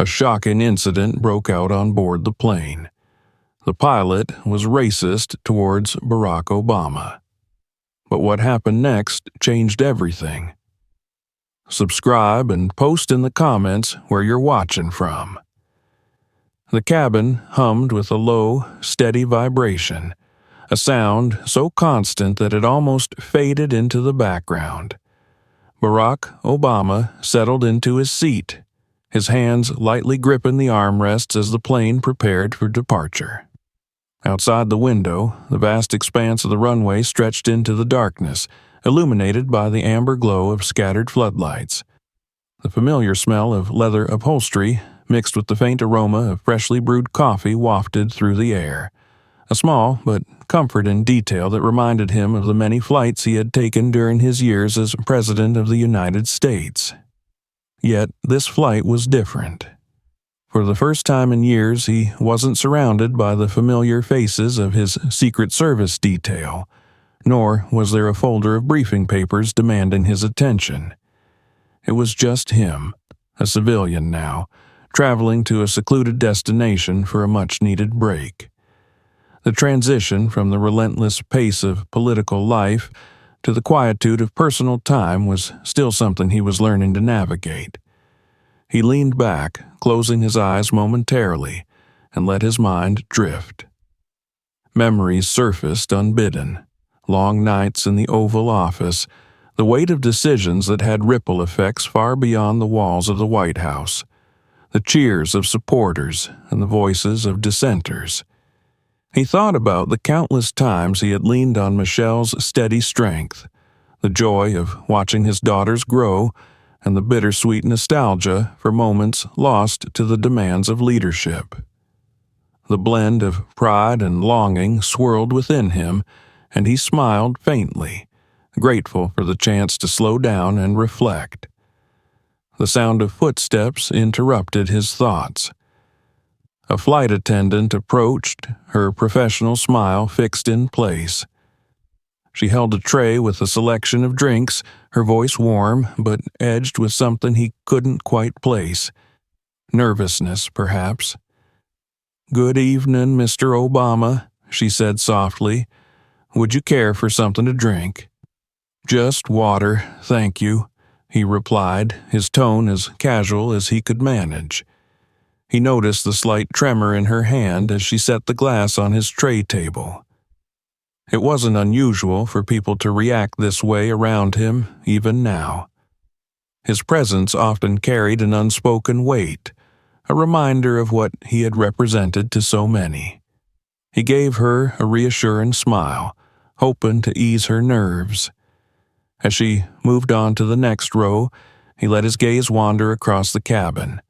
A shocking incident broke out on board the plane. The pilot was racist towards Barack Obama. But what happened next changed everything. Subscribe and post in the comments where you're watching from. The cabin hummed with a low, steady vibration, a sound so constant that it almost faded into the background. Barack Obama settled into his seat, his hands lightly gripping the armrests as the plane prepared for departure. Outside the window, the vast expanse of the runway stretched into the darkness, illuminated by the amber glow of scattered floodlights. The familiar smell of leather upholstery, mixed with the faint aroma of freshly brewed coffee, wafted through the air. A small but comforting detail that reminded him of the many flights he had taken during his years as President of the United States. Yet this flight was different. For the first time in years, he wasn't surrounded by the familiar faces of his Secret Service detail, nor was there a folder of briefing papers demanding his attention. It was just him, a civilian now, traveling to a secluded destination for a much-needed break. The transition from the relentless pace of political life to the quietude of personal time was still something he was learning to navigate. He leaned back, closing his eyes momentarily, and let his mind drift. Memories surfaced unbidden. Long nights in the Oval Office, the weight of decisions that had ripple effects far beyond the walls of the White House, the cheers of supporters and the voices of dissenters. He thought about the countless times he had leaned on Michelle's steady strength, the joy of watching his daughters grow, and the bittersweet nostalgia for moments lost to the demands of leadership. The blend of pride and longing swirled within him, and he smiled faintly, grateful for the chance to slow down and reflect. The sound of footsteps interrupted his thoughts. A flight attendant approached, her professional smile fixed in place. She held a tray with a selection of drinks, her voice warm but edged with something he couldn't quite place. Nervousness, perhaps. "Good evening, Mr. Obama," she said softly. "Would you care for something to drink?" "Just water, thank you," he replied, his tone as casual as he could manage. He noticed the slight tremor in her hand as she set the glass on his tray table. It wasn't unusual for people to react this way around him, even now. His presence often carried an unspoken weight, a reminder of what he had represented to so many. He gave her a reassuring smile, hoping to ease her nerves. As she moved on to the next row, he let his gaze wander across the cabin.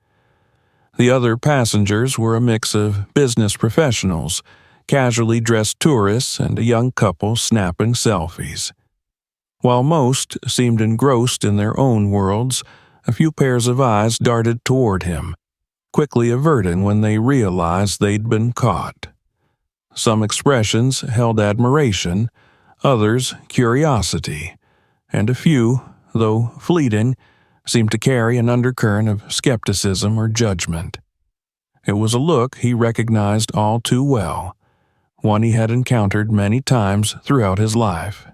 The other passengers were a mix of business professionals, casually dressed tourists, and a young couple snapping selfies. While most seemed engrossed in their own worlds, a few pairs of eyes darted toward him, quickly averting when they realized they'd been caught. Some expressions held admiration, others curiosity, and a few, though fleeting, seemed to carry an undercurrent of skepticism or judgment. It was a look he recognized all too well, one he had encountered many times throughout his life.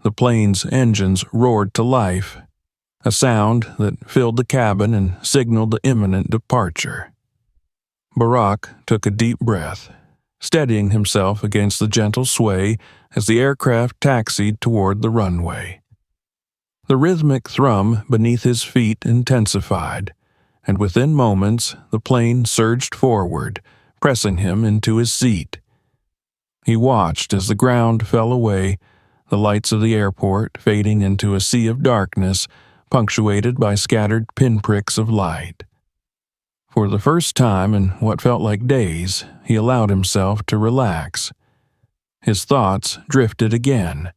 The plane's engines roared to life, a sound that filled the cabin and signaled the imminent departure. Barack took a deep breath, steadying himself against the gentle sway as the aircraft taxied toward the runway. The rhythmic thrum beneath his feet intensified, and within moments the plane surged forward, pressing him into his seat. He watched as the ground fell away, the lights of the airport fading into a sea of darkness, punctuated by scattered pinpricks of light. For the first time in what felt like days, he allowed himself to relax. His thoughts drifted again,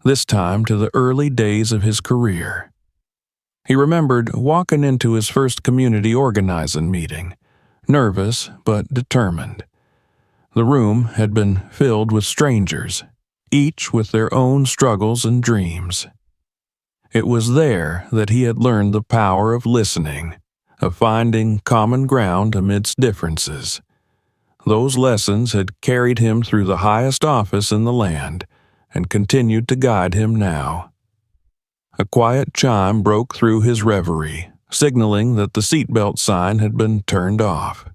this time to the early days of his career. He remembered walking into his first community organizing meeting, nervous but determined. The room had been filled with strangers, each with their own struggles and dreams. It was there that he had learned the power of listening, of finding common ground amidst differences. Those lessons had carried him through the highest office in the land and continued to guide him now. A quiet chime broke through his reverie, signaling that the seatbelt sign had been turned off.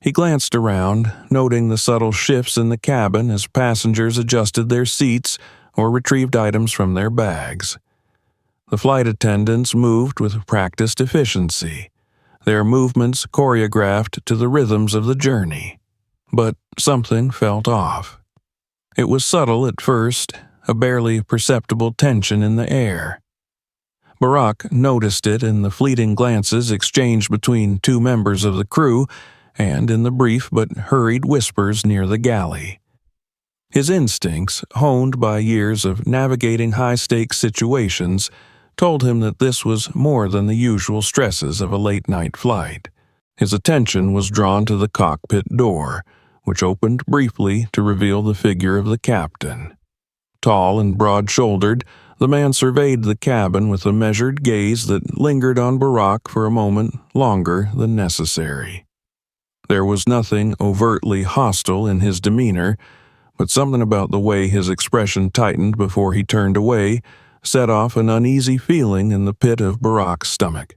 He glanced around, noting the subtle shifts in the cabin as passengers adjusted their seats or retrieved items from their bags. The flight attendants moved with practiced efficiency, their movements choreographed to the rhythms of the journey. But something felt off. It was subtle at first, a barely perceptible tension in the air. Barack noticed it in the fleeting glances exchanged between two members of the crew and in the brief but hurried whispers near the galley. His instincts, honed by years of navigating high-stakes situations, told him that this was more than the usual stresses of a late-night flight. His attention was drawn to the cockpit door, which opened briefly to reveal the figure of the captain. Tall and broad-shouldered, the man surveyed the cabin with a measured gaze that lingered on Barack for a moment longer than necessary. There was nothing overtly hostile in his demeanor, but something about the way his expression tightened before he turned away set off an uneasy feeling in the pit of Barack's stomach.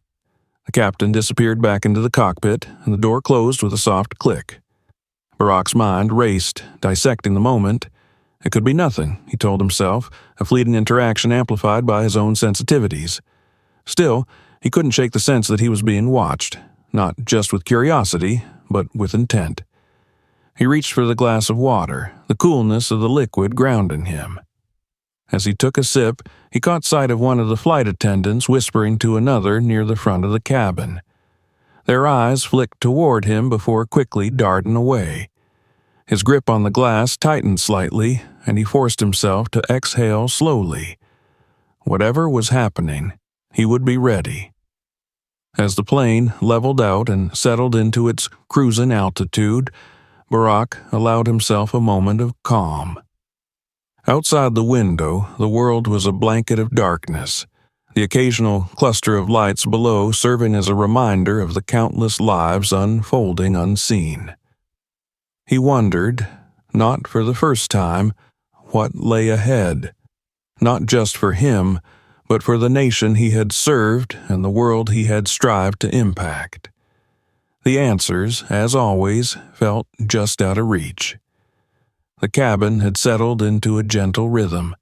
The captain disappeared back into the cockpit, and the door closed with a soft click. Barack's mind raced, dissecting the moment. It could be nothing, he told himself, a fleeting interaction amplified by his own sensitivities. Still, he couldn't shake the sense that he was being watched, not just with curiosity, but with intent. He reached for the glass of water, the coolness of the liquid grounding him. As he took a sip, he caught sight of one of the flight attendants whispering to another near the front of the cabin. Their eyes flicked toward him before quickly darting away. His grip on the glass tightened slightly, and he forced himself to exhale slowly. Whatever was happening, he would be ready. As the plane leveled out and settled into its cruising altitude, Barack allowed himself a moment of calm. Outside the window, the world was a blanket of darkness, the occasional cluster of lights below serving as a reminder of the countless lives unfolding unseen. He wondered, not for the first time, what lay ahead, not just for him, but for the nation he had served and the world he had strived to impact. The answers, as always, felt just out of reach. The cabin had settled into a gentle rhythm.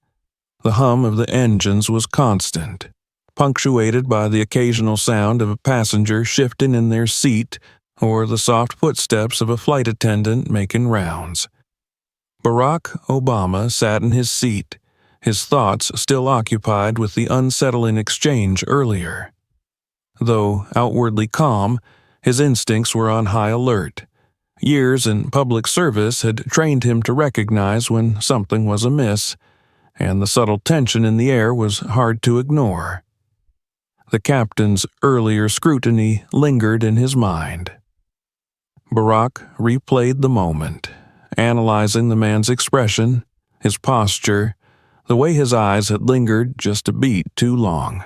The hum of the engines was constant, punctuated by the occasional sound of a passenger shifting in their seat or the soft footsteps of a flight attendant making rounds. Barack Obama sat in his seat, his thoughts still occupied with the unsettling exchange earlier. Though outwardly calm, his instincts were on high alert. Years in public service had trained him to recognize when something was amiss, and the subtle tension in the air was hard to ignore. The captain's earlier scrutiny lingered in his mind. Barack replayed the moment, analyzing the man's expression, his posture, the way his eyes had lingered just a beat too long.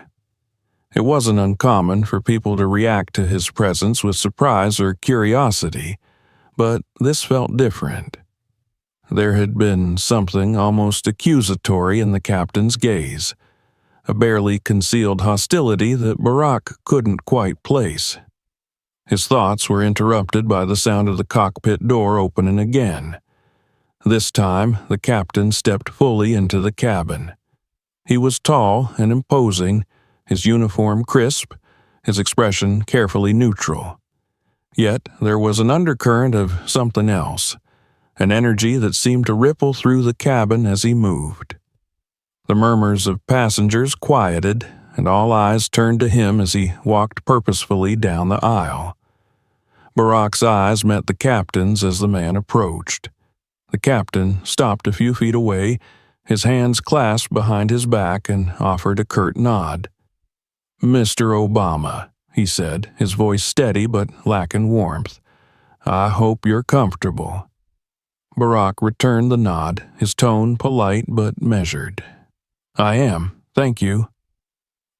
It wasn't uncommon for people to react to his presence with surprise or curiosity, but this felt different. There had been something almost accusatory in the captain's gaze, a barely concealed hostility that Barack couldn't quite place. His thoughts were interrupted by the sound of the cockpit door opening again. This time, the captain stepped fully into the cabin. He was tall and imposing, his uniform crisp, his expression carefully neutral. Yet there was an undercurrent of something else, an energy that seemed to ripple through the cabin as he moved. The murmurs of passengers quieted, and all eyes turned to him as he walked purposefully down the aisle. Barack's eyes met the captain's as the man approached. The captain stopped a few feet away, his hands clasped behind his back, and offered a curt nod. "Mr. Obama," he said, his voice steady but lacking warmth, "I hope you're comfortable." Barack returned the nod, his tone polite but measured. "I am, thank you."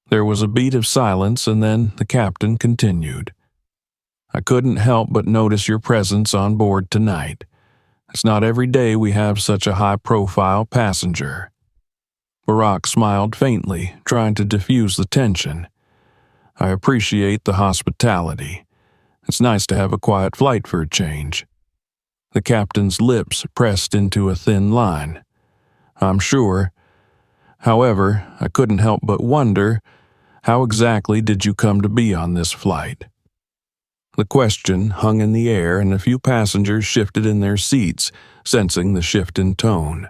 There was a beat of silence, and then the captain continued. couldn't help but notice your presence on board tonight. It's not every day we have such a high-profile passenger." Barack smiled faintly, trying to diffuse the tension. "I appreciate the hospitality. It's nice to have a quiet flight for a change." The captain's lips pressed into a thin line. "I'm sure. However, I couldn't help but wonder, how exactly did you come to be on this flight?" The question hung in the air, and a few passengers shifted in their seats, sensing the shift in tone.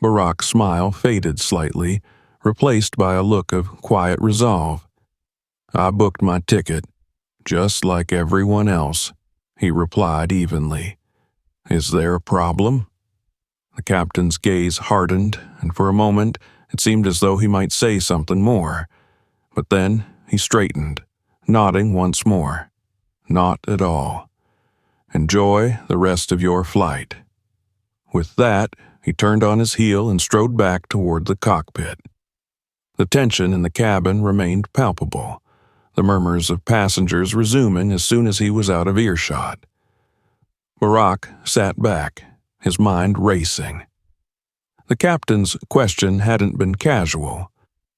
Barack's smile faded slightly, replaced by a look of quiet resolve. "I booked my ticket, just like everyone else," he replied evenly. "Is there a problem?" The captain's gaze hardened, and for a moment it seemed as though he might say something more. But then he straightened, nodding once more. "Not at all. Enjoy the rest of your flight." With that, he turned on his heel and strode back toward the cockpit. The tension in the cabin remained palpable, the murmurs of passengers resuming as soon as he was out of earshot. Barack sat back, his mind racing. The captain's question hadn't been casual.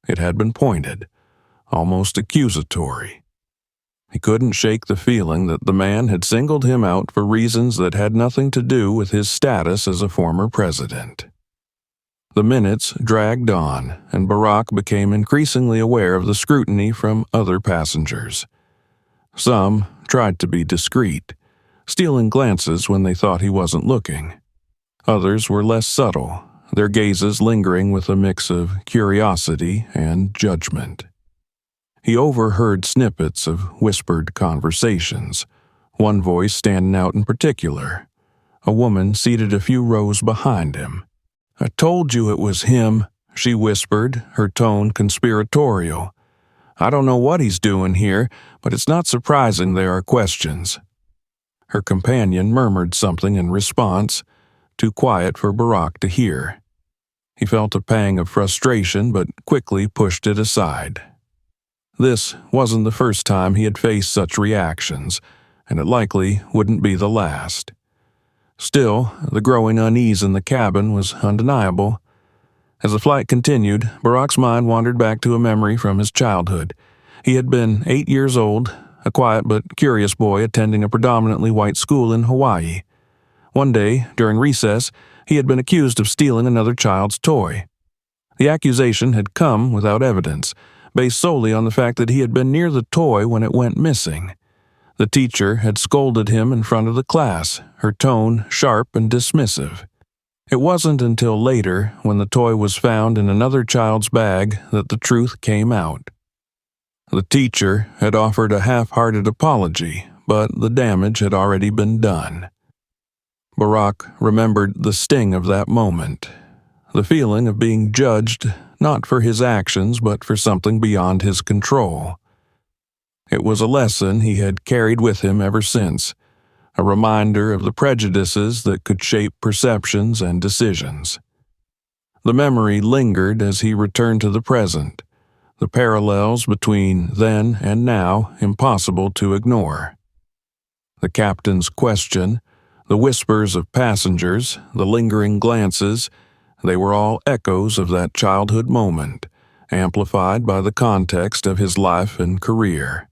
It had been pointed, almost accusatory. He couldn't shake the feeling that the man had singled him out for reasons that had nothing to do with his status as a former president. The minutes dragged on, and Barack became increasingly aware of the scrutiny from other passengers. Some tried to be discreet, stealing glances when they thought he wasn't looking. Others were less subtle, their gazes lingering with a mix of curiosity and judgment. He overheard snippets of whispered conversations, one voice standing out in particular, a woman seated a few rows behind him. "I told you it was him," she whispered, her tone conspiratorial. "I don't know what he's doing here, but it's not surprising there are questions." Her companion murmured something in response, too quiet for Barack to hear. He felt a pang of frustration, but quickly pushed it aside. This wasn't the first time he had faced such reactions, and it likely wouldn't be the last. Still, the growing unease in the cabin was undeniable. As the flight continued, Barack's mind wandered back to a memory from his childhood. He had been 8 years old, a quiet but curious boy attending a predominantly white school in Hawaii. One day, during recess, he had been accused of stealing another child's toy. The accusation had come without evidence, based solely on the fact that he had been near the toy when it went missing. The teacher had scolded him in front of the class, her tone sharp and dismissive. It wasn't until later, when the toy was found in another child's bag, that the truth came out. The teacher had offered a half-hearted apology, but the damage had already been done. Barack remembered the sting of that moment, the feeling of being judged not for his actions but for something beyond his control. It was a lesson he had carried with him ever since, a reminder of the prejudices that could shape perceptions and decisions. The memory lingered as he returned to the present, the parallels between then and now impossible to ignore. The captain's question, the whispers of passengers, the lingering glances, they were all echoes of that childhood moment, amplified by the context of his life and career.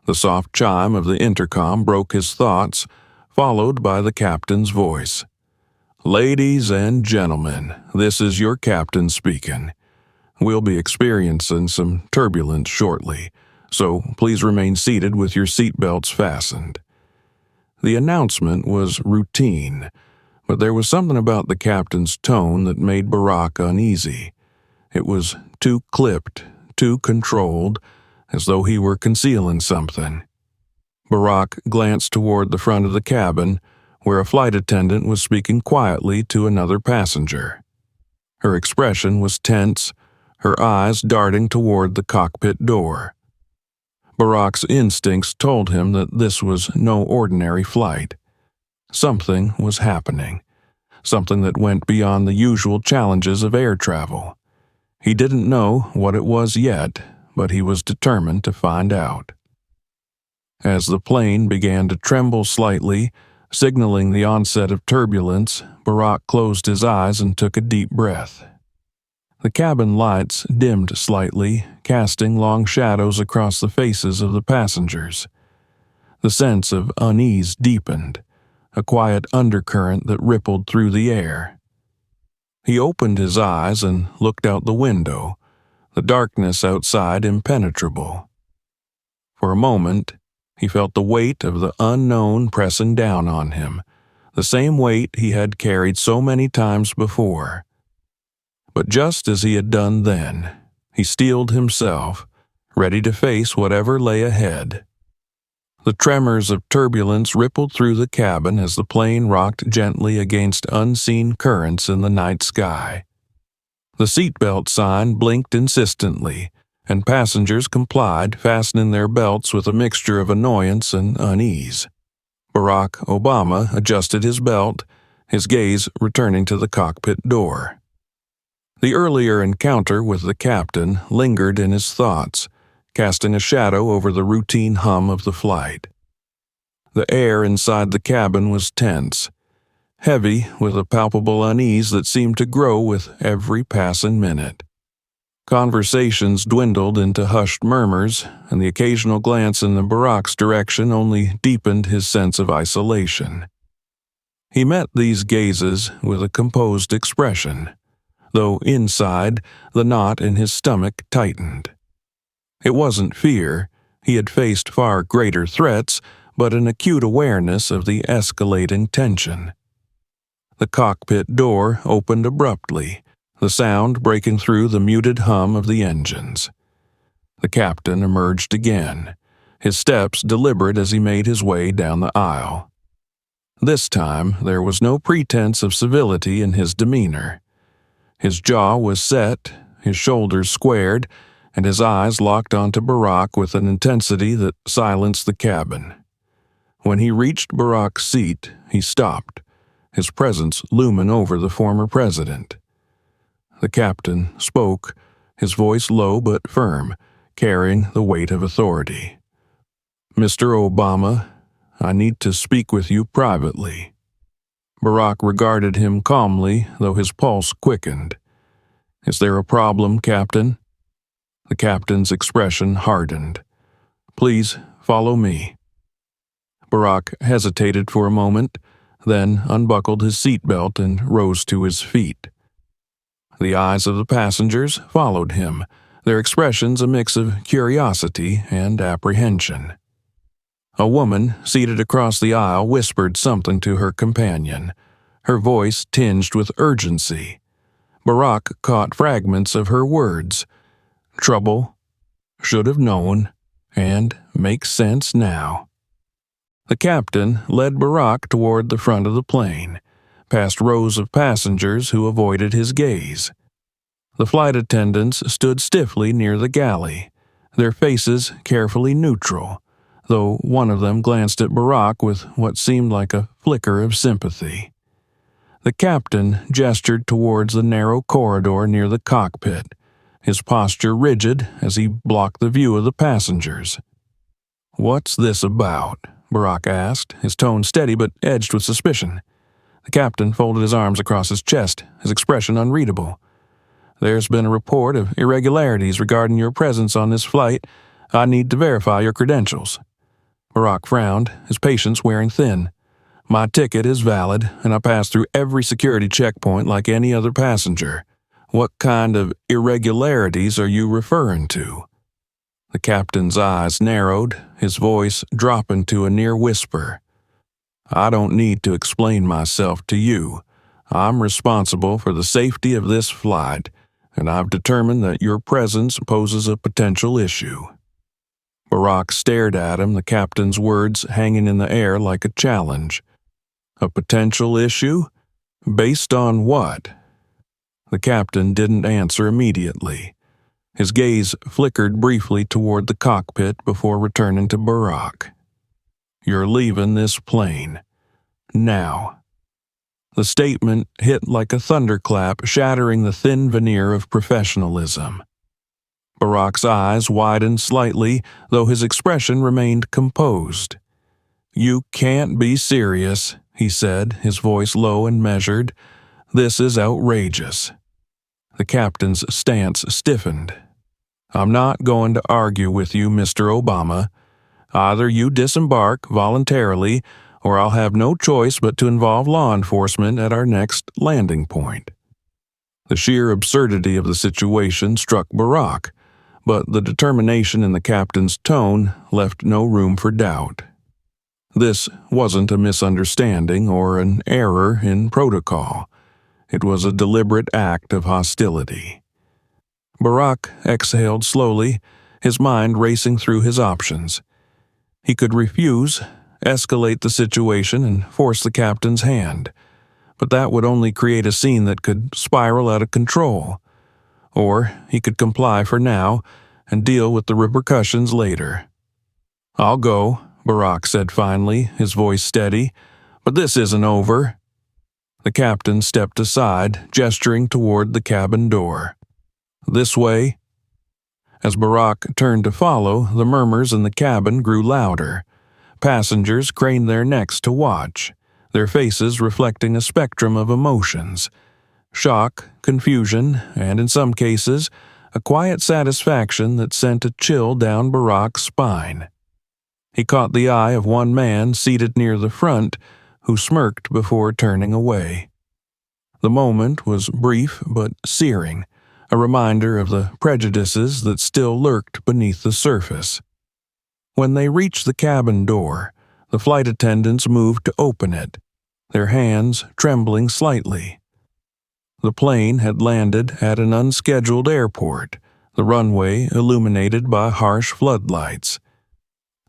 The soft chime of the intercom broke his thoughts, followed by the captain's voice. "Ladies and gentlemen, this is your captain speaking. We'll be experiencing some turbulence shortly, so please remain seated with your seatbelts fastened." The announcement was routine, but there was something about the captain's tone that made Barack uneasy. It was too clipped, too controlled, as though he were concealing something. Barack glanced toward the front of the cabin, where a flight attendant was speaking quietly to another passenger. Her expression was tense, her eyes darting toward the cockpit door. Barack's instincts told him that this was no ordinary flight. Something was happening, something that went beyond the usual challenges of air travel. He didn't know what it was yet, but he was determined to find out. As the plane began to tremble slightly, signaling the onset of turbulence, Barack closed his eyes and took a deep breath. The cabin lights dimmed slightly, casting long shadows across the faces of the passengers. The sense of unease deepened, a quiet undercurrent that rippled through the air. He opened his eyes and looked out the window, the darkness outside impenetrable. For a moment, he felt the weight of the unknown pressing down on him, the same weight he had carried so many times before. But just as he had done then, he steeled himself, ready to face whatever lay ahead. The tremors of turbulence rippled through the cabin as the plane rocked gently against unseen currents in the night sky. The seatbelt sign blinked insistently, and passengers complied, fastening their belts with a mixture of annoyance and unease. Barack Obama adjusted his belt, his gaze returning to the cockpit door. The earlier encounter with the captain lingered in his thoughts, casting a shadow over the routine hum of the flight. The air inside the cabin was tense, heavy with a palpable unease that seemed to grow with every passing minute. Conversations dwindled into hushed murmurs, and the occasional glance in the Barack's direction only deepened his sense of isolation. He met these gazes with a composed expression, though inside, the knot in his stomach tightened. It wasn't fear, he had faced far greater threats, but an acute awareness of the escalating tension. The cockpit door opened abruptly, the sound breaking through the muted hum of the engines. The captain emerged again, his steps deliberate as he made his way down the aisle. This time, there was no pretense of civility in his demeanor. His jaw was set, his shoulders squared, and his eyes locked onto Barack with an intensity that silenced the cabin. When he reached Barack's seat, he stopped, his presence looming over the former president. The captain spoke, his voice low but firm, carrying the weight of authority. "Mr. Obama, I need to speak with you privately." Barack regarded him calmly, though his pulse quickened. "Is there a problem, Captain?" The captain's expression hardened. "Please follow me." Barack hesitated for a moment, then unbuckled his seatbelt and rose to his feet. The eyes of the passengers followed him, their expressions a mix of curiosity and apprehension. A woman seated across the aisle whispered something to her companion, her voice tinged with urgency. Barack caught fragments of her words. "Trouble, should have known, and makes sense now." The captain led Barack toward the front of the plane, past rows of passengers who avoided his gaze. The flight attendants stood stiffly near the galley, their faces carefully neutral, though one of them glanced at Barack with what seemed like a flicker of sympathy. The captain gestured towards the narrow corridor near the cockpit, his posture rigid as he blocked the view of the passengers. "What's this about?" Barack asked, his tone steady but edged with suspicion. The captain folded his arms across his chest, his expression unreadable. "There's been a report of irregularities regarding your presence on this flight. I need to verify your credentials." Barack frowned, his patience wearing thin. "My ticket is valid, and I passed through every security checkpoint like any other passenger. What kind of irregularities are you referring to?" The captain's eyes narrowed, his voice dropping to a near whisper. "I don't need to explain myself to you. I'm responsible for the safety of this flight, and I've determined that your presence poses a potential issue." Barack stared at him, the captain's words hanging in the air like a challenge. "A potential issue? Based on what?" The captain didn't answer immediately. His gaze flickered briefly toward the cockpit before returning to Barack. "You're leaving this plane. Now." The statement hit like a thunderclap, shattering the thin veneer of professionalism. Barack's eyes widened slightly, though his expression remained composed. "You can't be serious," he said, his voice low and measured. "This is outrageous." The captain's stance stiffened. "I'm not going to argue with you, Mr. Obama. Either you disembark voluntarily, or I'll have no choice but to involve law enforcement at our next landing point." The sheer absurdity of the situation struck Barack, but the determination in the captain's tone left no room for doubt. This wasn't a misunderstanding or an error in protocol. It was a deliberate act of hostility. Barack exhaled slowly, his mind racing through his options. He could refuse, escalate the situation, and force the captain's hand, but that would only create a scene that could spiral out of control. Or he could comply for now and deal with the repercussions later. "I'll go," Barack said finally, his voice steady, "but this isn't over." The captain stepped aside, gesturing toward the cabin door. "This way." As Barack turned to follow, the murmurs in the cabin grew louder. Passengers craned their necks to watch, their faces reflecting a spectrum of emotions: shock, confusion, and in some cases, a quiet satisfaction that sent a chill down Barack's spine. He caught the eye of one man seated near the front, who smirked before turning away. The moment was brief but searing, a reminder of the prejudices that still lurked beneath the surface. When they reached the cabin door, the flight attendants moved to open it, their hands trembling slightly. The plane had landed at an unscheduled airport, the runway illuminated by harsh floodlights.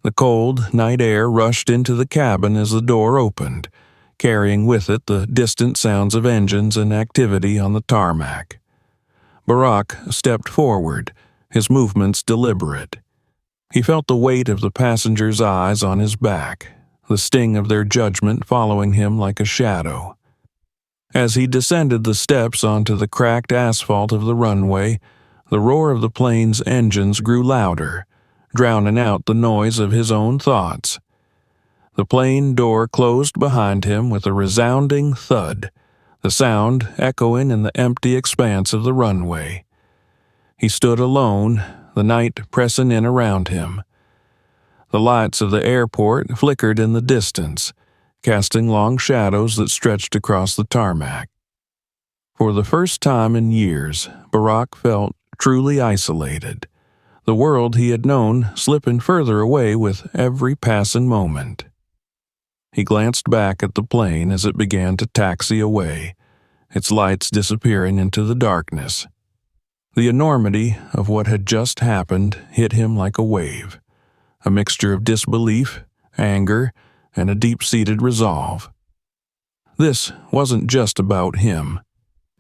The cold night air rushed into the cabin as the door opened, carrying with it the distant sounds of engines and activity on the tarmac. Barack stepped forward, his movements deliberate. He felt the weight of the passengers' eyes on his back, the sting of their judgment following him like a shadow. As he descended the steps onto the cracked asphalt of the runway, the roar of the plane's engines grew louder, drowning out the noise of his own thoughts. The plane door closed behind him with a resounding thud, the sound echoing in the empty expanse of the runway. He stood alone, the night pressing in around him. The lights of the airport flickered in the distance, casting long shadows that stretched across the tarmac. For the first time in years, Barack felt truly isolated, the world he had known slipping further away with every passing moment. He glanced back at the plane as it began to taxi away, its lights disappearing into the darkness. The enormity of what had just happened hit him like a wave, a mixture of disbelief, anger, and a deep-seated resolve. This wasn't just about him.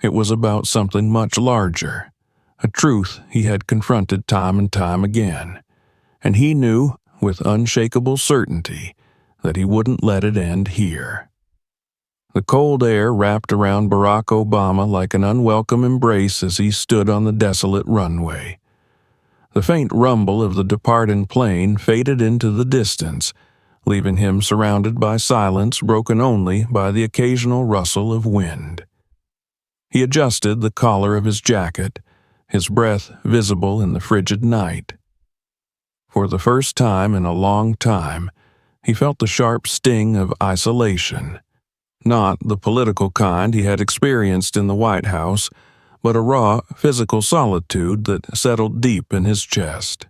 It was about something much larger, a truth he had confronted time and time again, and he knew with unshakable certainty that he wouldn't let it end here. The cold air wrapped around Barack Obama like an unwelcome embrace as he stood on the desolate runway. The faint rumble of the departing plane faded into the distance, leaving him surrounded by silence broken only by the occasional rustle of wind. He adjusted the collar of his jacket, his breath visible in the frigid night. For the first time in a long time, he felt the sharp sting of isolation, not the political kind he had experienced in the White House, but a raw physical solitude that settled deep in his chest.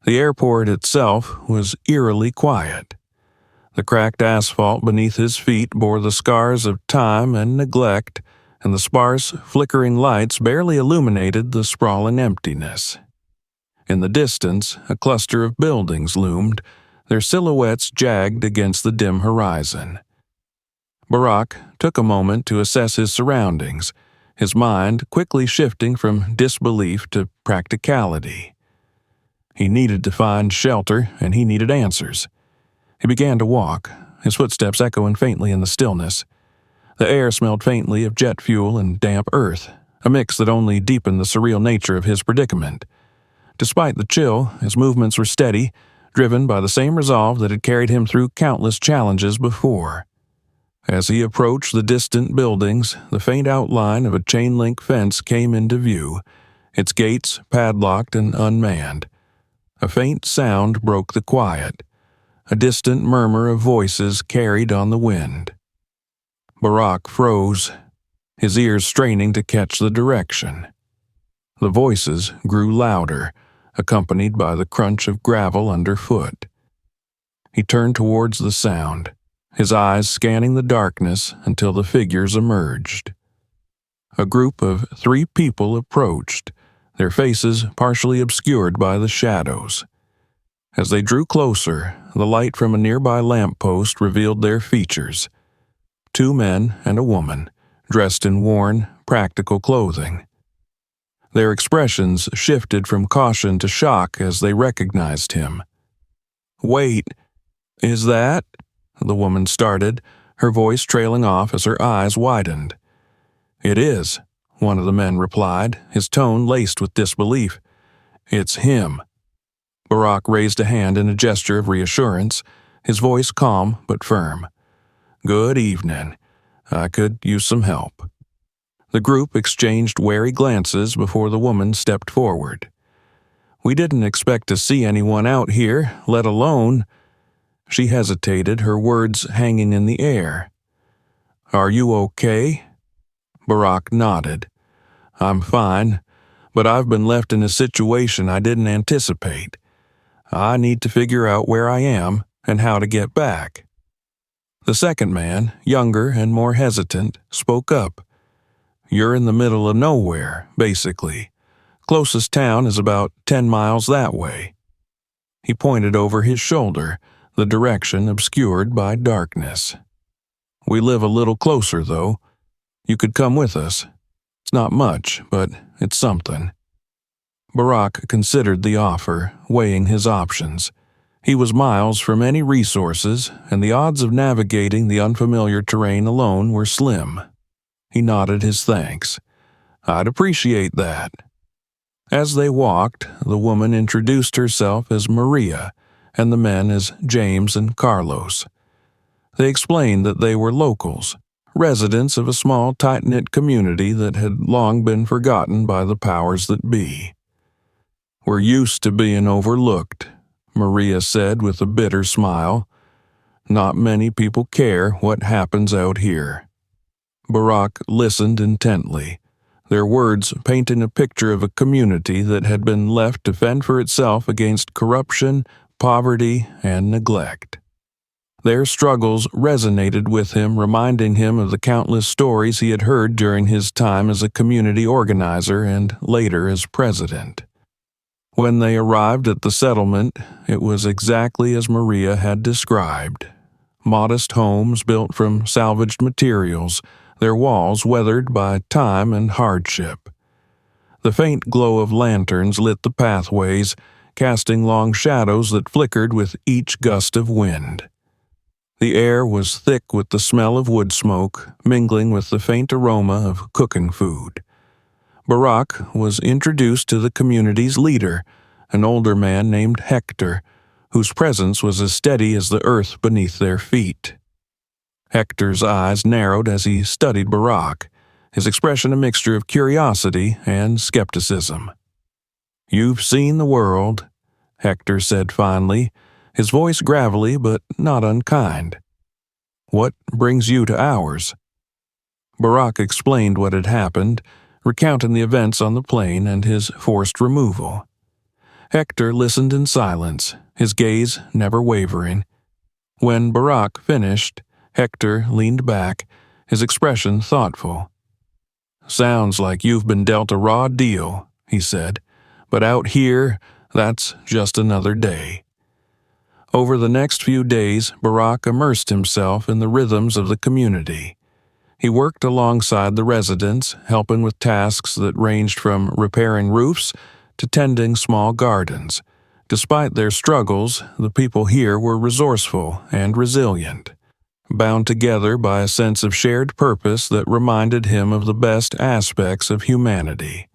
The airport itself was eerily quiet. The cracked asphalt beneath his feet bore the scars of time and neglect, and the sparse, flickering lights barely illuminated the sprawling emptiness. In the distance, a cluster of buildings loomed, their silhouettes jagged against the dim horizon. Barack took a moment to assess his surroundings, his mind quickly shifting from disbelief to practicality. He needed to find shelter, and he needed answers. He began to walk, his footsteps echoing faintly in the stillness. The air smelled faintly of jet fuel and damp earth, a mix that only deepened the surreal nature of his predicament. Despite the chill, his movements were steady, driven by the same resolve that had carried him through countless challenges before. As he approached the distant buildings, the faint outline of a chain-link fence came into view, its gates padlocked and unmanned. A faint sound broke the quiet, a distant murmur of voices carried on the wind. Barack froze, his ears straining to catch the direction. The voices grew louder, accompanied by the crunch of gravel underfoot. He turned towards the sound, his eyes scanning the darkness until the figures emerged. A group of 3 people approached, their faces partially obscured by the shadows. As they drew closer, the light from a nearby lamppost revealed their features. 2 men and a woman, dressed in worn, practical clothing. Their expressions shifted from caution to shock as they recognized him. "Wait, is that?" the woman started, her voice trailing off as her eyes widened. "It is," one of the men replied, his tone laced with disbelief. "It's him." Barack raised a hand in a gesture of reassurance, his voice calm but firm. "Good evening. I could use some help." The group exchanged wary glances before the woman stepped forward. "We didn't expect to see anyone out here, let alone—" She hesitated, her words hanging in the air. "Are you okay?" Barack nodded. "I'm fine, but I've been left in a situation I didn't anticipate. I need to figure out where I am and how to get back." The second man, younger and more hesitant, spoke up. "You're in the middle of nowhere, basically. Closest town is about 10 miles that way." He pointed over his shoulder, the direction obscured by darkness. "We live a little closer, though. You could come with us. It's not much, but it's something." Barack considered the offer, weighing his options. He was miles from any resources, and the odds of navigating the unfamiliar terrain alone were slim. He nodded his thanks. "I'd appreciate that." As they walked, the woman introduced herself as Maria, and the men as James and Carlos. They explained that they were locals, residents of a small, tight-knit community that had long been forgotten by the powers that be. "We're used to being overlooked," Maria said with a bitter smile. "Not many people care what happens out here." Barack listened intently, their words painting a picture of a community that had been left to fend for itself against corruption, poverty, and neglect. Their struggles resonated with him, reminding him of the countless stories he had heard during his time as a community organizer and later as president. When they arrived at the settlement, it was exactly as Maria had described. Modest homes built from salvaged materials, their walls weathered by time and hardship. The faint glow of lanterns lit the pathways, casting long shadows that flickered with each gust of wind. The air was thick with the smell of wood smoke, mingling with the faint aroma of cooking food. Barack was introduced to the community's leader, an older man named Hector, whose presence was as steady as the earth beneath their feet. Hector's eyes narrowed as he studied Barack, his expression a mixture of curiosity and skepticism. "You've seen the world," Hector said finally, his voice gravelly but not unkind. "What brings you to ours?" Barack explained what had happened, recounting the events on the plane and his forced removal. Hector listened in silence, his gaze never wavering. When Barack finished, Hector leaned back, his expression thoughtful. "Sounds like you've been dealt a raw deal," he said, "but out here, that's just another day." Over the next few days, Barack immersed himself in the rhythms of the community. He worked alongside the residents, helping with tasks that ranged from repairing roofs to tending small gardens. Despite their struggles, the people here were resourceful and resilient, bound together by a sense of shared purpose that reminded him of the best aspects of humanity.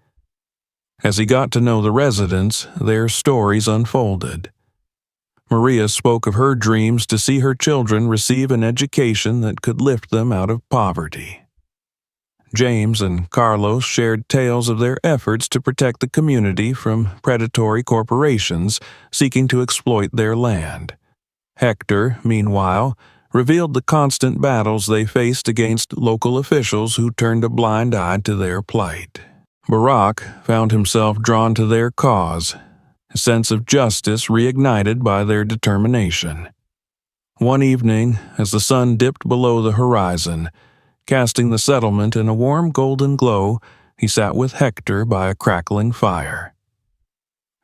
As he got to know the residents, their stories unfolded. Maria spoke of her dreams to see her children receive an education that could lift them out of poverty. James and Carlos shared tales of their efforts to protect the community from predatory corporations seeking to exploit their land. Hector, meanwhile, revealed the constant battles they faced against local officials who turned a blind eye to their plight. Barack found himself drawn to their cause, a sense of justice reignited by their determination. One evening, as the sun dipped below the horizon, casting the settlement in a warm golden glow, he sat with Hector by a crackling fire.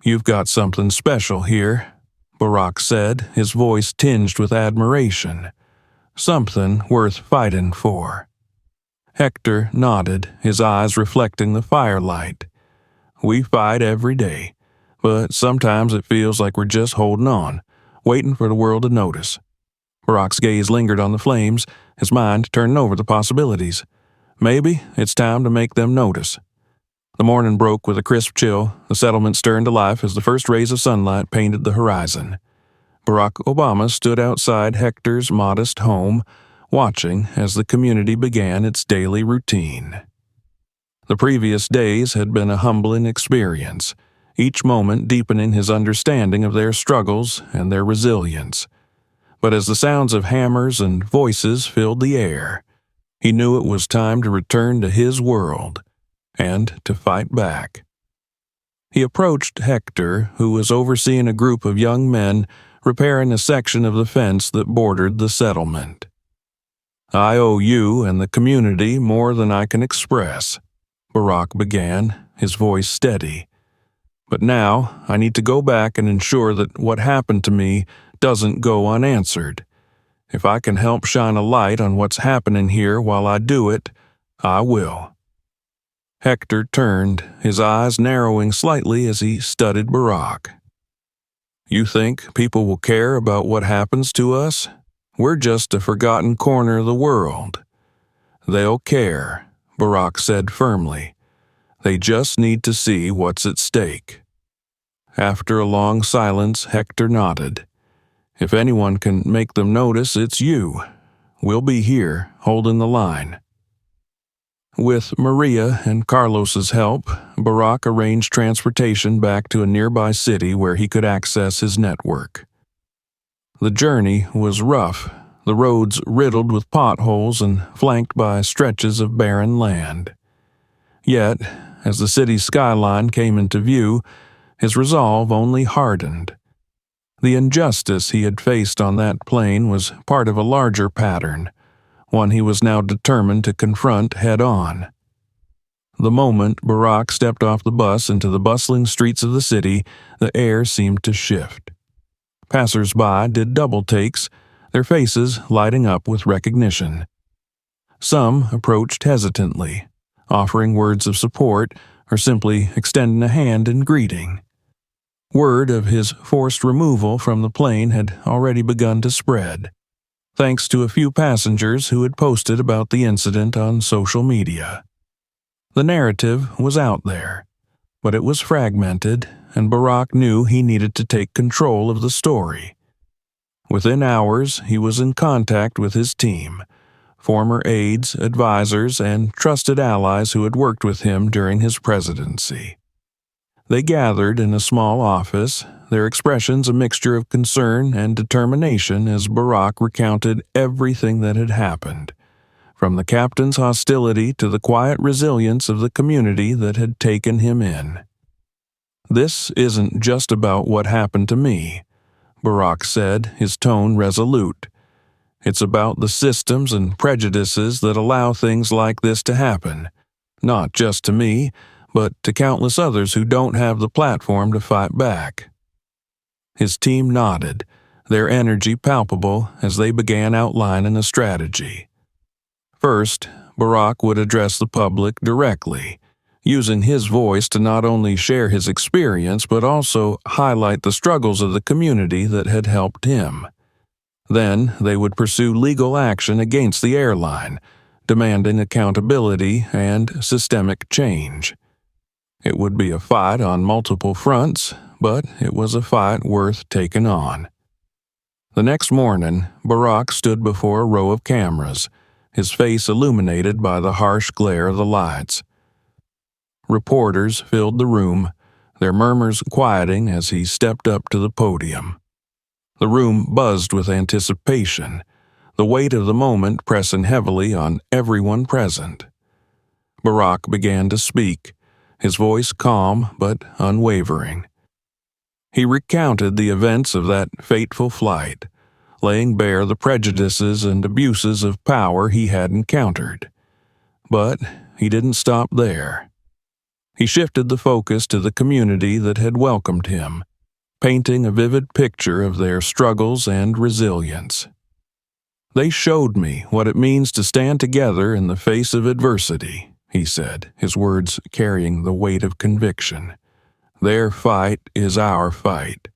"You've got something special here," Barack said, his voice tinged with admiration. "Something worth fighting for." Hector nodded, his eyes reflecting the firelight. "We fight every day, but sometimes it feels like we're just holding on, waiting for the world to notice." Barack's gaze lingered on the flames, his mind turning over the possibilities. Maybe it's time to make them notice. The morning broke with a crisp chill, the settlement stirring to life as the first rays of sunlight painted the horizon. Barack Obama stood outside Hector's modest home, watching as the community began its daily routine. The previous days had been a humbling experience, each moment deepening his understanding of their struggles and their resilience. But as the sounds of hammers and voices filled the air, he knew it was time to return to his world and to fight back. He approached Hector, who was overseeing a group of young men repairing a section of the fence that bordered the settlement. "I owe you and the community more than I can express," Barack began, his voice steady. "But now I need to go back and ensure that what happened to me doesn't go unanswered. If I can help shine a light on what's happening here while I do it, I will." Hector turned, his eyes narrowing slightly as he studied Barack. "You think people will care about what happens to us? We're just a forgotten corner of the world." "They'll care," Barack said firmly. "They just need to see what's at stake." After a long silence, Hector nodded. "If anyone can make them notice, it's you. We'll be here, holding the line." With Maria and Carlos's help, Barack arranged transportation back to a nearby city where he could access his network. The journey was rough, the roads riddled with potholes and flanked by stretches of barren land. Yet, as the city's skyline came into view, his resolve only hardened. The injustice he had faced on that plain was part of a larger pattern, one he was now determined to confront head-on. The moment Barack stepped off the bus into the bustling streets of the city, the air seemed to shift. Passers-by did double takes, their faces lighting up with recognition. Some approached hesitantly, offering words of support or simply extending a hand in greeting. Word of his forced removal from the plane had already begun to spread, thanks to a few passengers who had posted about the incident on social media. The narrative was out there, but it was fragmented, and Barack knew he needed to take control of the story. Within hours, he was in contact with his team, former aides, advisors, and trusted allies who had worked with him during his presidency. They gathered in a small office, their expressions a mixture of concern and determination as Barack recounted everything that had happened, from the captain's hostility to the quiet resilience of the community that had taken him in. "This isn't just about what happened to me," Barack said, his tone resolute. "It's about the systems and prejudices that allow things like this to happen, not just to me, but to countless others who don't have the platform to fight back." His team nodded, their energy palpable as they began outlining a strategy. First, Barack would address the public directly, using his voice to not only share his experience but also highlight the struggles of the community that had helped him. Then they would pursue legal action against the airline, demanding accountability and systemic change. It would be a fight on multiple fronts, but it was a fight worth taking on. The next morning, Barack stood before a row of cameras, his face illuminated by the harsh glare of the lights. Reporters filled the room, their murmurs quieting as he stepped up to the podium. The room buzzed with anticipation, the weight of the moment pressing heavily on everyone present. Barack began to speak, his voice calm but unwavering. He recounted the events of that fateful flight, laying bare the prejudices and abuses of power he had encountered. But he didn't stop there. He shifted the focus to the community that had welcomed him, painting a vivid picture of their struggles and resilience. "They showed me what it means to stand together in the face of adversity," he said, his words carrying the weight of conviction. "Their fight is our fight.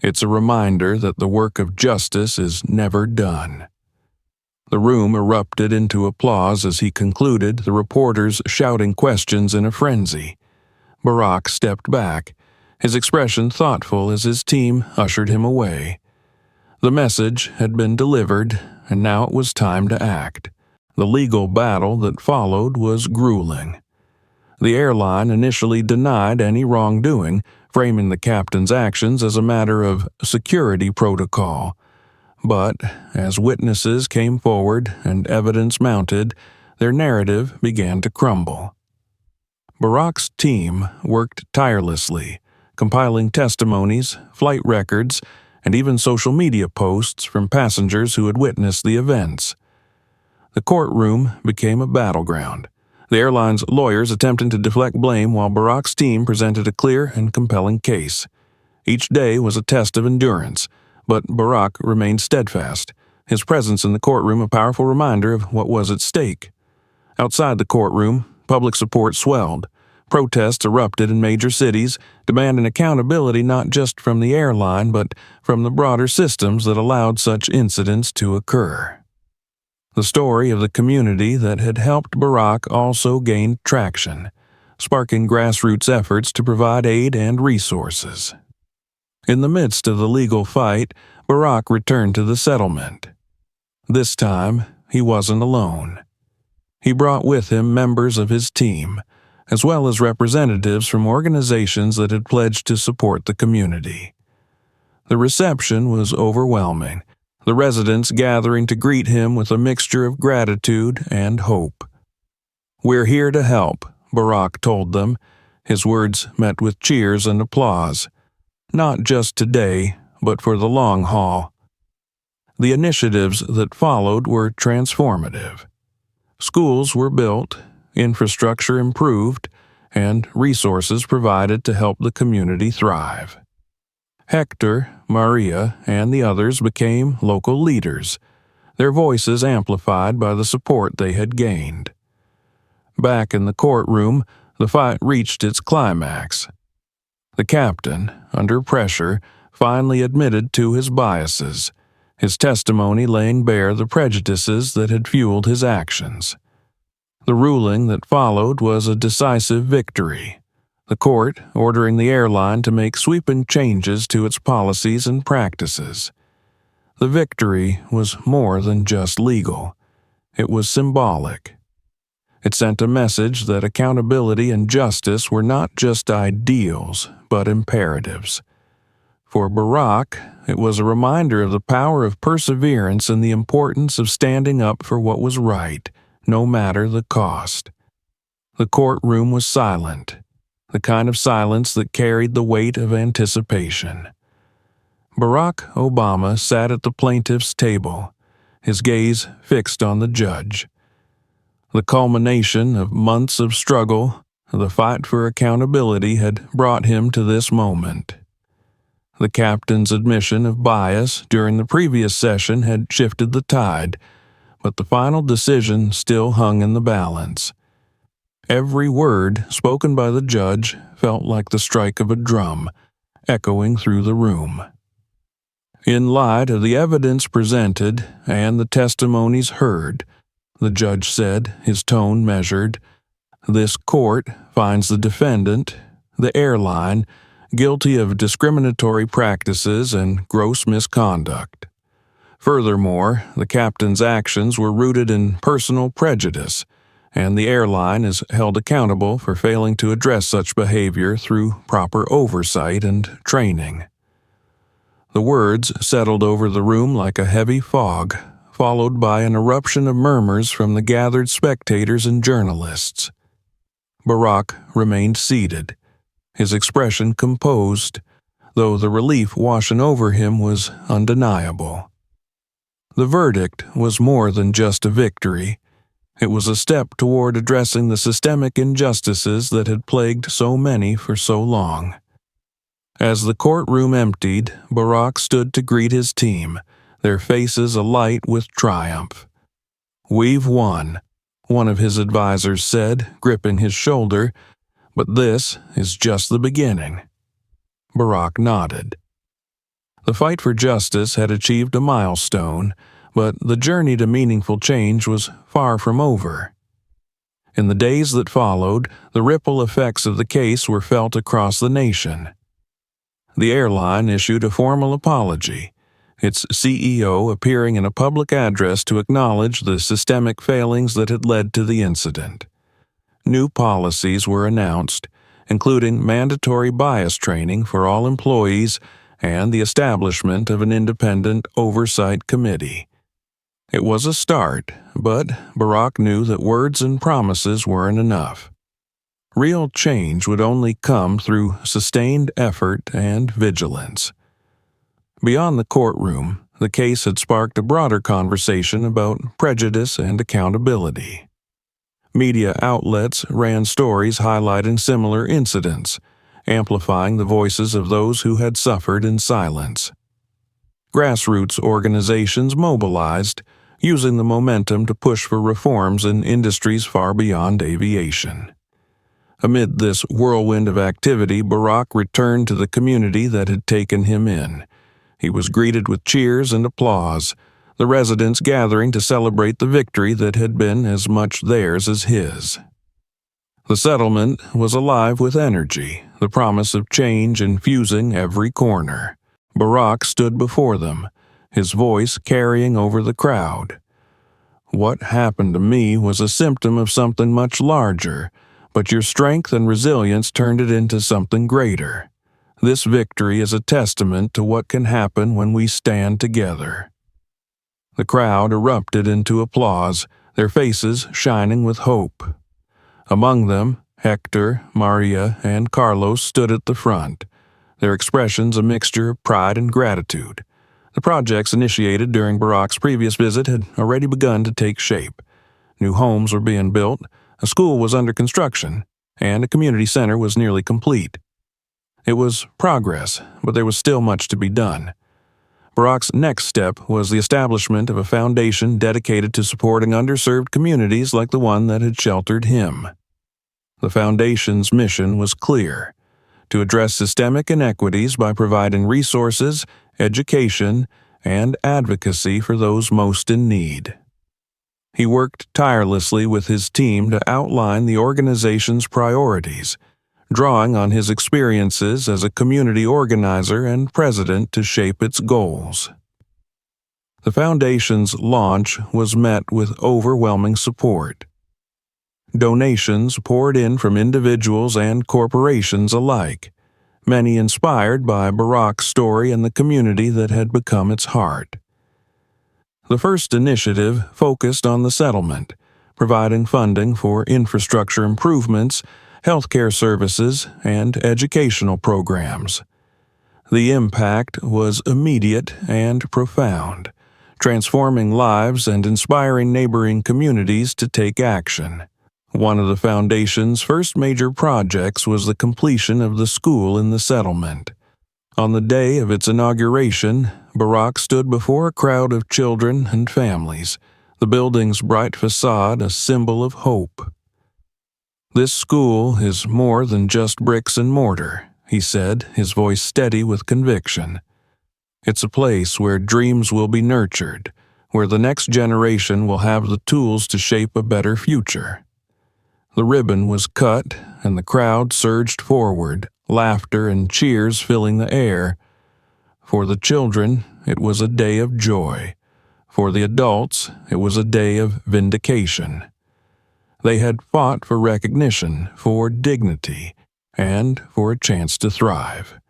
It's a reminder that the work of justice is never done." The room erupted into applause as he concluded, the reporters shouting questions in a frenzy. Barack stepped back, his expression thoughtful as his team ushered him away. The message had been delivered, and now it was time to act. The legal battle that followed was grueling. The airline initially denied any wrongdoing, framing the captain's actions as a matter of security protocol. But as witnesses came forward and evidence mounted, their narrative began to crumble. Barack's team worked tirelessly, compiling testimonies, flight records, and even social media posts from passengers who had witnessed the events. The courtroom became a battleground, the airline's lawyers attempting to deflect blame while Barack's team presented a clear and compelling case. Each day was a test of endurance, but Barack remained steadfast, his presence in the courtroom a powerful reminder of what was at stake. Outside the courtroom, public support swelled. Protests erupted in major cities, demanding accountability not just from the airline but from the broader systems that allowed such incidents to occur. The story of the community that had helped Barack also gained traction, sparking grassroots efforts to provide aid and resources. In the midst of the legal fight, Barack returned to the settlement. This time, he wasn't alone. He brought with him members of his team, as well as representatives from organizations that had pledged to support the community. The reception was overwhelming, the residents gathering to greet him with a mixture of gratitude and hope. "We're here to help," Barack told them, his words met with cheers and applause. "Not just today, but for the long haul." The initiatives that followed were transformative. Schools were built, infrastructure improved, and resources provided to help the community thrive. Hector, Maria, and the others became local leaders, their voices amplified by the support they had gained. Back in the courtroom, the fight reached its climax. The captain, under pressure, finally admitted to his biases, his testimony laying bare the prejudices that had fueled his actions. The ruling that followed was a decisive victory, the court ordering the airline to make sweeping changes to its policies and practices. The victory was more than just legal. It was symbolic. It sent a message that accountability and justice were not just ideals, but imperatives. For Barack, it was a reminder of the power of perseverance and the importance of standing up for what was right, no matter the cost. The courtroom was silent, the kind of silence that carried the weight of anticipation. Barack Obama sat at the plaintiff's table, his gaze fixed on the judge. The culmination of months of struggle, the fight for accountability had brought him to this moment. The captain's admission of bias during the previous session had shifted the tide, but the final decision still hung in the balance. Every word spoken by the judge felt like the strike of a drum, echoing through the room. In light of the evidence presented and the testimonies heard, the judge said, his tone measured, "This court finds the defendant, the airline, guilty of discriminatory practices and gross misconduct. Furthermore, the captain's actions were rooted in personal prejudice, and the airline is held accountable for failing to address such behavior through proper oversight and training. The words settled over the room like a heavy fog, followed by an eruption of murmurs from the gathered spectators and journalists. Barack remained seated, his expression composed, though the relief washing over him was undeniable. The verdict was more than just a victory. It was a step toward addressing the systemic injustices that had plagued so many for so long. As the courtroom emptied, Barack stood to greet his team, their faces alight with triumph. "We've won," one of his advisors said, gripping his shoulder, "but this is just the beginning." Barack nodded. The fight for justice had achieved a milestone, but the journey to meaningful change was far from over. In the days that followed, the ripple effects of the case were felt across the nation. The airline issued a formal apology, its CEO appearing in a public address to acknowledge the systemic failings that had led to the incident. New policies were announced, including mandatory bias training for all employees and the establishment of an independent oversight committee. It was a start, but Barack knew that words and promises weren't enough. Real change would only come through sustained effort and vigilance. Beyond the courtroom, the case had sparked a broader conversation about prejudice and accountability. Media outlets ran stories highlighting similar incidents, amplifying the voices of those who had suffered in silence. Grassroots organizations mobilized, using the momentum to push for reforms in industries far beyond aviation. Amid this whirlwind of activity, Barack returned to the community that had taken him in. He was greeted with cheers and applause, the residents gathering to celebrate the victory that had been as much theirs as his. The settlement was alive with energy, the promise of change infusing every corner. Barack stood before them, his voice carrying over the crowd. "What happened to me was a symptom of something much larger, but your strength and resilience turned it into something greater. This victory is a testament to what can happen when we stand together." The crowd erupted into applause, their faces shining with hope. Among them, Hector, Maria, and Carlos stood at the front, their expressions a mixture of pride and gratitude. The projects initiated during Barack's previous visit had already begun to take shape. New homes were being built, a school was under construction, and a community center was nearly complete. It was progress, but there was still much to be done. Barack's next step was the establishment of a foundation dedicated to supporting underserved communities like the one that had sheltered him. The foundation's mission was clear: to address systemic inequities by providing resources, education, and advocacy for those most in need. He worked tirelessly with his team to outline the organization's priorities, drawing on his experiences as a community organizer and president to shape its goals. The foundation's launch was met with overwhelming support. Donations poured in from individuals and corporations alike, many inspired by Barack's story and the community that had become its heart. The first initiative focused on the settlement, providing funding for infrastructure improvements, healthcare services, and educational programs. The impact was immediate and profound, transforming lives and inspiring neighboring communities to take action. One of the foundation's first major projects was the completion of the school in the settlement. On the day of its inauguration, Barack stood before a crowd of children and families, the building's bright facade a symbol of hope. "This school is more than just bricks and mortar," he said, his voice steady with conviction. "It's a place where dreams will be nurtured, where the next generation will have the tools to shape a better future." The ribbon was cut, and the crowd surged forward, laughter and cheers filling the air. For the children, it was a day of joy. For the adults, it was a day of vindication. They had fought for recognition, for dignity, and for a chance to thrive.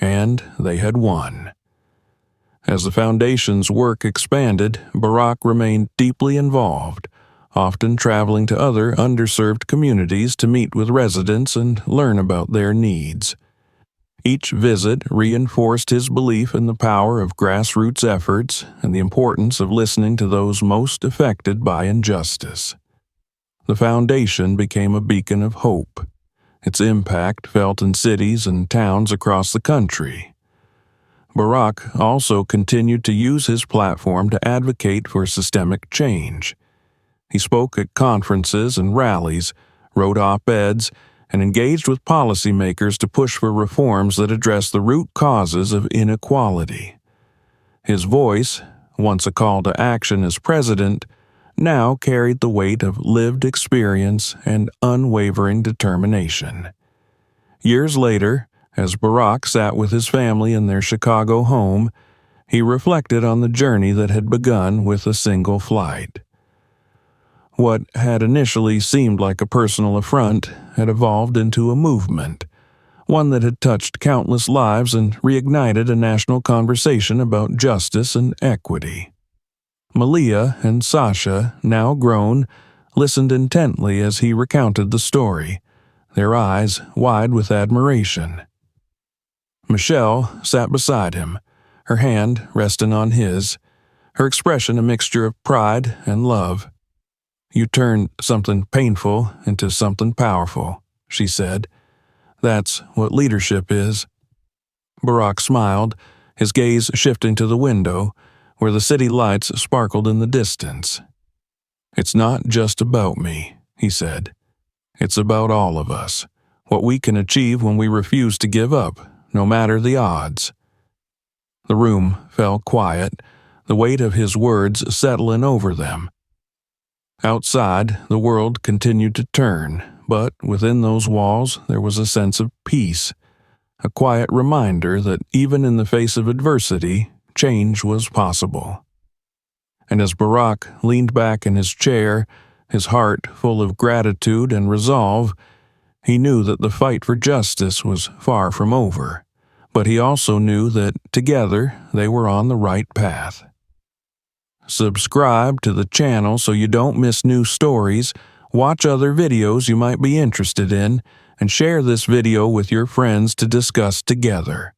And they had won. As the Foundation's work expanded, Barack remained deeply involved, often traveling to other underserved communities to meet with residents and learn about their needs. Each visit reinforced his belief in the power of grassroots efforts and the importance of listening to those most affected by injustice. The Foundation became a beacon of hope, its impact felt in cities and towns across the country. Barack also continued to use his platform to advocate for systemic change. He spoke at conferences and rallies, wrote op-eds, and engaged with policymakers to push for reforms that address the root causes of inequality. His voice, once a call to action as president, now carried the weight of lived experience and unwavering determination. Years later, as Barack sat with his family in their Chicago home, he reflected on the journey that had begun with a single flight. What had initially seemed like a personal affront had evolved into a movement, one that had touched countless lives and reignited a national conversation about justice and equity. Malia and Sasha, now grown, listened intently as he recounted the story, their eyes wide with admiration. Michelle sat beside him, her hand resting on his, her expression a mixture of pride and love. "You turned something painful into something powerful," she said. "That's what leadership is." Barack smiled, his gaze shifting to the window, where the city lights sparkled in the distance. "It's not just about me," he said. "It's about all of us, what we can achieve when we refuse to give up, no matter the odds." The room fell quiet, the weight of his words settling over them. Outside, the world continued to turn, but within those walls there was a sense of peace, a quiet reminder that even in the face of adversity, change was possible. And as Barack leaned back in his chair, his heart full of gratitude and resolve, he knew that the fight for justice was far from over, but he also knew that together they were on the right path. Subscribe to the channel so you don't miss new stories, watch other videos you might be interested in, and share this video with your friends to discuss together.